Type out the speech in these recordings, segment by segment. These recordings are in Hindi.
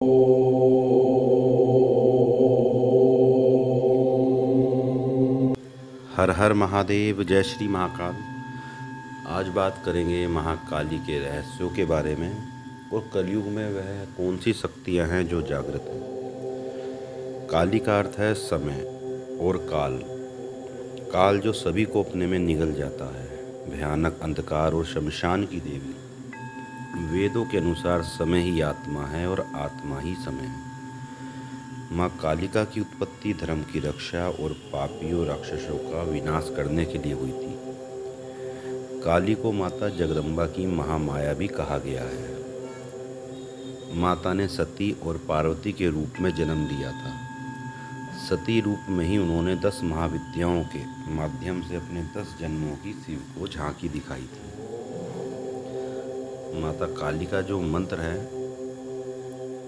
हर हर महादेव। जय श्री महाकाल। आज बात करेंगे महाकाली के रहस्यों के बारे में और कलयुग में वह कौन सी शक्तियां हैं जो जागृत हैं। काली का अर्थ है समय और काल। काल जो सभी को अपने में निगल जाता है, भयानक अंधकार और शमशान की देवी। वेदों के अनुसार समय ही आत्मा है और आत्मा ही समय है। माँ कालिका की उत्पत्ति धर्म की रक्षा और पापियों राक्षसों का विनाश करने के लिए हुई थी। काली को माता जगदम्बा की महामाया भी कहा गया है। माता ने सती और पार्वती के रूप में जन्म लिया था। सती रूप में ही उन्होंने 10 महाविद्याओं के माध्यम से अपने 10 जन्मों की शिव को झांकी दिखाई थी। माता काली का जो मंत्र है,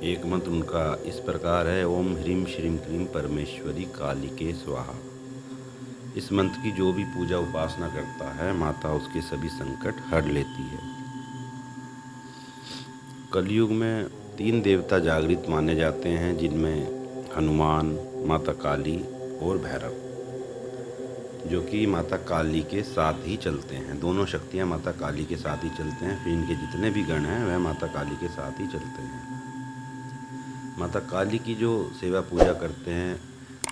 एक मंत्र उनका इस प्रकार है, ओम ह्रीम श्रीम क्रीम परमेश्वरी कालिके स्वाहा। इस मंत्र की जो भी पूजा उपासना करता है, माता उसके सभी संकट हर लेती है। कलयुग में 3 देवता जागृत माने जाते हैं, जिनमें हनुमान, माता काली और भैरव, जो कि माता काली के साथ ही चलते हैं। दोनों शक्तियाँ माता काली के साथ ही चलते हैं। फिर इनके जितने भी गण हैं वह माता काली के साथ ही चलते हैं। माता काली की जो सेवा पूजा करते हैं,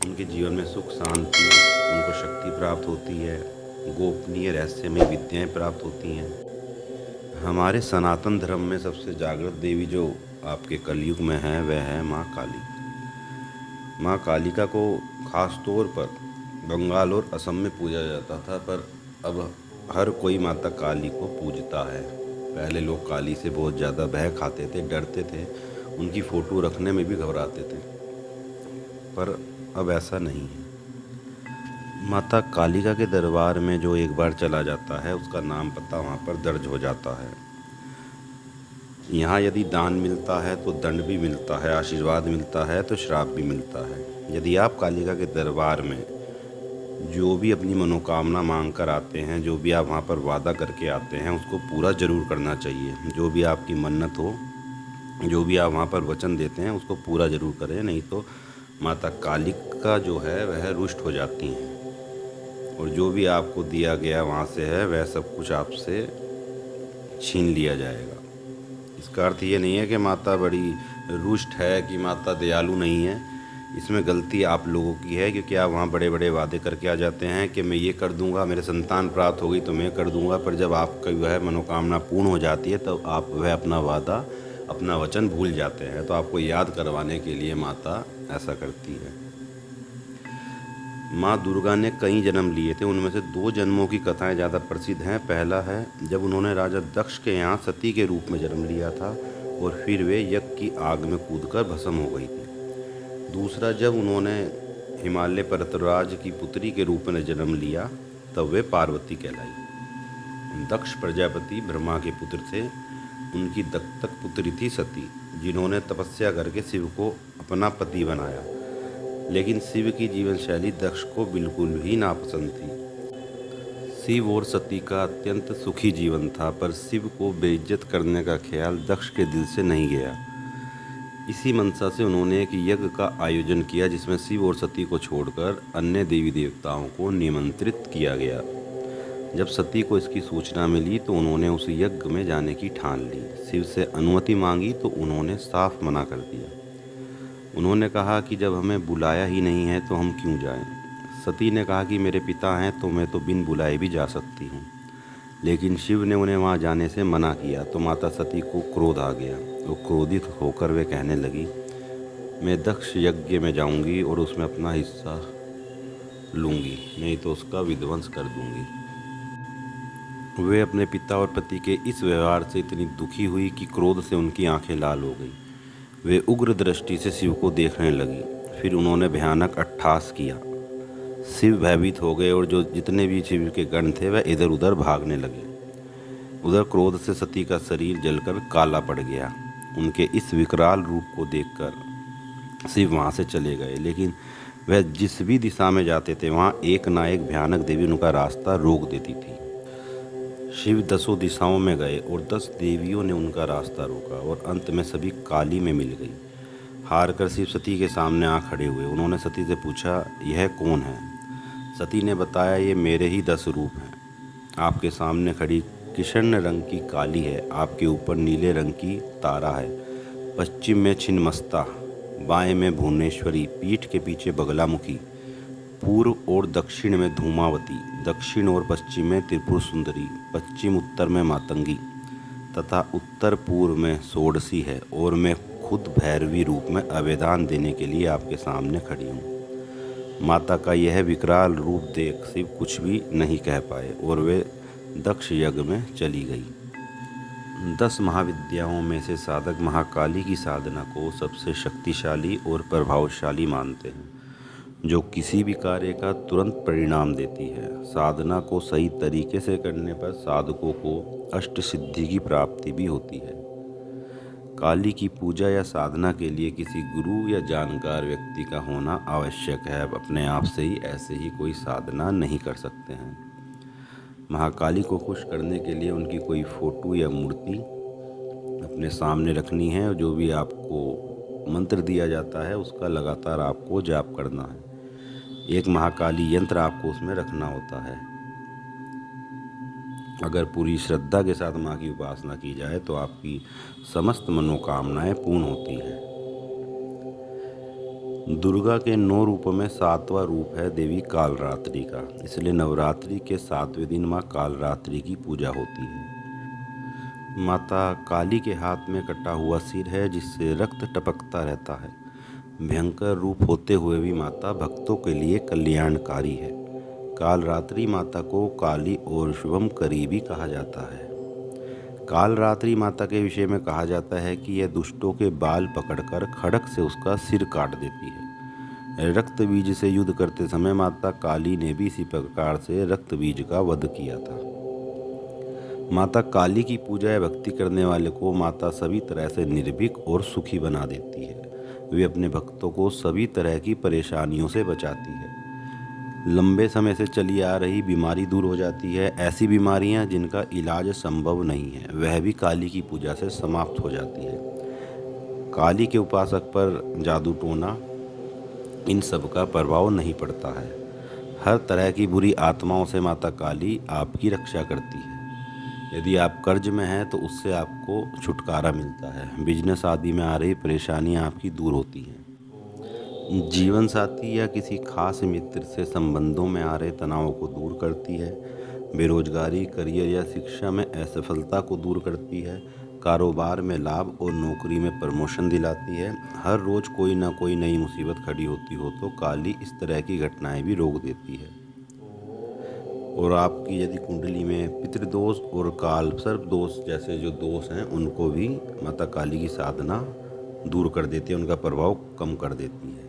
उनके जीवन में सुख शांति, उनको शक्ति प्राप्त होती है, गोपनीय रहस्यमय विद्याएं प्राप्त होती हैं। हमारे सनातन धर्म में सबसे जागृत देवी जो आपके कलयुग में है वह है माँ काली। माँ कालिका को खास तौर पर बंगाल और असम में पूजा जाता था, पर अब हर कोई माता काली को पूजता है। पहले लोग काली से बहुत ज़्यादा भय खाते थे, डरते थे, उनकी फ़ोटो रखने में भी घबराते थे, पर अब ऐसा नहीं है। माता कालिका के दरबार में जो एक बार चला जाता है, उसका नाम पता वहाँ पर दर्ज हो जाता है। यहाँ यदि दान मिलता है तो दंड भी मिलता है, आशीर्वाद मिलता है तो श्राप भी मिलता है। यदि आप कालिका के दरबार में जो भी अपनी मनोकामना मांग कर आते हैं, जो भी आप वहाँ पर वादा करके आते हैं, उसको पूरा ज़रूर करना चाहिए। जो भी आपकी मन्नत हो, जो भी आप वहाँ पर वचन देते हैं, उसको पूरा ज़रूर करें, नहीं तो माता कालिका जो है वह रुष्ट हो जाती हैं और जो भी आपको दिया गया वहाँ से है वह सब कुछ आपसे छीन लिया जाएगा। इसका अर्थ ये नहीं है कि माता बड़ी रुष्ट है, कि माता दयालु नहीं है। इसमें गलती आप लोगों की है, क्योंकि आप वहाँ बड़े बड़े वादे करके आ जाते हैं कि मैं ये कर दूंगा, मेरे संतान प्राप्त हो गई तो मैं कर दूंगा, पर जब आपकी वह मनोकामना पूर्ण हो जाती है तब तो आप वह अपना वादा, अपना वचन भूल जाते हैं। तो आपको याद करवाने के लिए माता ऐसा करती है। माँ दुर्गा ने कई जन्म लिए थे, उनमें से 2 जन्मों की कथाएं ज़्यादा प्रसिद्ध हैं। पहला है जब उन्होंने राजा दक्ष के यहाँ सती के रूप में जन्म लिया था और फिर वे यज्ञ की आग में कूदकर भस्म हो गई थी। दूसरा, जब उन्होंने हिमालय पर्वतराज की पुत्री के रूप में जन्म लिया तब वे पार्वती कहलाई। दक्ष प्रजापति ब्रह्मा के पुत्र थे। उनकी दत्तक पुत्री थी सती, जिन्होंने तपस्या करके शिव को अपना पति बनाया। लेकिन शिव की जीवन शैली दक्ष को बिल्कुल भी नापसंद थी। शिव और सती का अत्यंत सुखी जीवन था, पर शिव को बेइज्जत करने का ख्याल दक्ष के दिल से नहीं गया। इसी मंशा से उन्होंने एक यज्ञ का आयोजन किया, जिसमें शिव और सती को छोड़कर अन्य देवी देवताओं को निमंत्रित किया गया। जब सती को इसकी सूचना मिली तो उन्होंने उस यज्ञ में जाने की ठान ली। शिव से अनुमति मांगी तो उन्होंने साफ मना कर दिया। उन्होंने कहा कि जब हमें बुलाया ही नहीं है तो हम क्यों जाएं। सती ने कहा कि मेरे पिता हैं तो मैं तो बिन बुलाए भी जा सकती हूँ। लेकिन शिव ने उन्हें वहाँ जाने से मना किया तो माता सती को क्रोध आ गया। वो क्रोधित होकर वे कहने लगी, मैं दक्ष यज्ञ में जाऊंगी और उसमें अपना हिस्सा लूंगी, नहीं तो उसका विध्वंस कर दूंगी। वे अपने पिता और पति के इस व्यवहार से इतनी दुखी हुई कि क्रोध से उनकी आंखें लाल हो गई। वे उग्र दृष्टि से शिव को देखने लगी। फिर उन्होंने भयानक अट्टहास किया। शिव भयभीत हो गए और जो जितने भी शिव के गण थे वह इधर उधर भागने लगे। उधर क्रोध से सती का शरीर जलकर काला पड़ गया। उनके इस विकराल रूप को देखकर शिव वहाँ से चले गए, लेकिन वह जिस भी दिशा में जाते थे वहाँ एक ना एक भयानक देवी उनका रास्ता रोक देती थी। शिव 10 दिशाओं में गए और 10 देवियों ने उनका रास्ता रोका और अंत में सभी काली में मिल गई। हार कर शिव सती के सामने आ खड़े हुए। उन्होंने सती से पूछा, यह कौन है? सती ने बताया, ये मेरे ही 10 रूप हैं। आपके सामने खड़ी कृष्ण रंग की काली है, आपके ऊपर नीले रंग की तारा है, पश्चिम में छिन्नमस्ता, बाएं में भुवनेश्वरी, पीठ के पीछे बगलामुखी, पूर्व और दक्षिण में धूमावती, दक्षिण और पश्चिम में त्रिपुर सुंदरी, पश्चिम उत्तर में मातंगी तथा उत्तर पूर्व में षोडशी है, और मैं खुद भैरवी रूप में अभेदान देने के लिए आपके सामने खड़ी हूँ। माता का यह विकराल रूप देख शिव कुछ भी नहीं कह पाए और वे दक्ष यज्ञ में चली गई। 10 महाविद्याओं में से साधक महाकाली की साधना को सबसे शक्तिशाली और प्रभावशाली मानते हैं, जो किसी भी कार्य का तुरंत परिणाम देती है। साधना को सही तरीके से करने पर साधकों को अष्ट सिद्धि की प्राप्ति भी होती है। काली की पूजा या साधना के लिए किसी गुरु या जानकार व्यक्ति का होना आवश्यक है। अपने आप से ही ऐसे ही कोई साधना नहीं कर सकते हैं। महाकाली को खुश करने के लिए उनकी कोई फोटो या मूर्ति अपने सामने रखनी है। जो भी आपको मंत्र दिया जाता है उसका लगातार आपको जाप करना है। एक महाकाली यंत्र आपको उसमें रखना होता है। अगर पूरी श्रद्धा के साथ माँ की उपासना की जाए तो आपकी समस्त मनोकामनाएं पूर्ण होती हैं। दुर्गा के 9 रूपों में 7वां रूप है देवी कालरात्रि का, इसलिए नवरात्रि के 7वें दिन माँ कालरात्रि की पूजा होती है। माता काली के हाथ में कटा हुआ सिर है जिससे रक्त टपकता रहता है। भयंकर रूप होते हुए भी माता भक्तों के लिए कल्याणकारी है। कालरात्रि माता को काली और शुभम करी भी कहा जाता है। कालरात्रि माता के विषय में कहा जाता है कि यह दुष्टों के बाल पकड़कर खड़क से उसका सिर काट देती है। रक्त बीज से युद्ध करते समय माता काली ने भी इसी प्रकार से रक्त बीज का वध किया था। माता काली की पूजा या भक्ति करने वाले को माता सभी तरह से निर्भीक और सुखी बना देती है। वे अपने भक्तों को सभी तरह की परेशानियों से बचाती है। लंबे समय से चली आ रही बीमारी दूर हो जाती है। ऐसी बीमारियां जिनका इलाज संभव नहीं है वह भी काली की पूजा से समाप्त हो जाती है। काली के उपासक पर जादू टोना इन सब का प्रभाव नहीं पड़ता है। हर तरह की बुरी आत्माओं से माता काली आपकी रक्षा करती है। यदि आप कर्ज में हैं तो उससे आपको छुटकारा मिलता है। बिजनेस आदि में आ रही परेशानियां आपकी दूर होती हैं। जीवन साथी या किसी खास मित्र से संबंधों में आ रहे तनावों को दूर करती है। बेरोजगारी, करियर या शिक्षा में असफलता को दूर करती है। कारोबार में लाभ और नौकरी में प्रमोशन दिलाती है। हर रोज कोई ना कोई नई मुसीबत खड़ी होती हो तो काली इस तरह की घटनाएं भी रोक देती है। और आपकी यदि कुंडली में पितृदोष और काल सर्प दोष जैसे जो दोष हैं उनको भी माता काली की साधना दूर कर देती है, उनका प्रभाव कम कर देती है।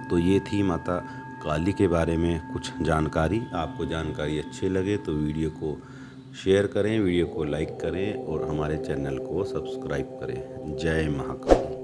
तो ये थी माता काली के बारे में कुछ जानकारी। आपको जानकारी अच्छी लगे तो वीडियो को शेयर करें, वीडियो को लाइक करें और हमारे चैनल को सब्सक्राइब करें। जय महाकाली।